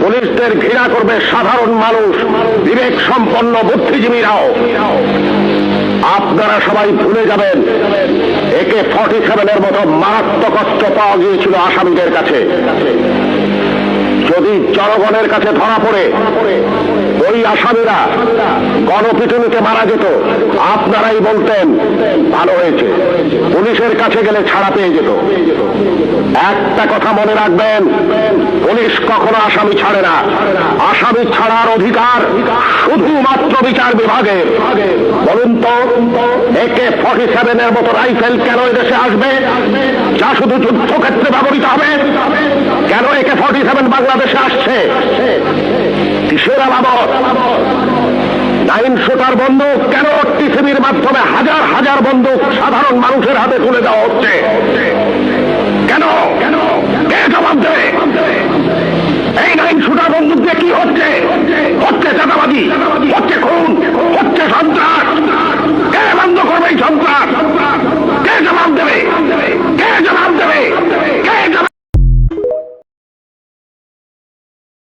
পুলিশদের ঘৃণা করবে সাধারণ মানুষ, বিবেক সম্পন্ন বুদ্ধিজীবীরাও। আপনারা সবাই ভুলে যাবেন AK-47 মতো মারাত্মক অস্ত্র পাওয়া গিয়েছিল আসামিদের কাছে। যদি জনগণের কাছে ধরা পড়ে ওই আসামিরা গণপিটুনিতে মারা যেত, আপনারাই বলতেন ভালো হয়েছে, পুলিশের কাছে গেলে ছাড়া পেয়ে যেত। একটা কথা মনে রাখবেন, পুলিশ কখনো আসামি ছাড়ে না। আসামি ছাড়ার অধিকার শুধুমাত্র বিচার বিভাগের। বলুন তো, AK-47 মতো রাইফেল কেন এদেশে আসবে, যা শুধু যুদ্ধক্ষেত্রে ব্যবহৃত হবে? কেন AK-47 বাংলাদেশে আসছে? কিসের আলামত? 9 শুটার বন্দুক কেন টিসিবির মাধ্যমে হাজার হাজার বন্দুক সাধারণ মানুষের হাতে তুলে দেওয়া হচ্ছে? কেন? কে জবাব দেবে? এই 9 শুটার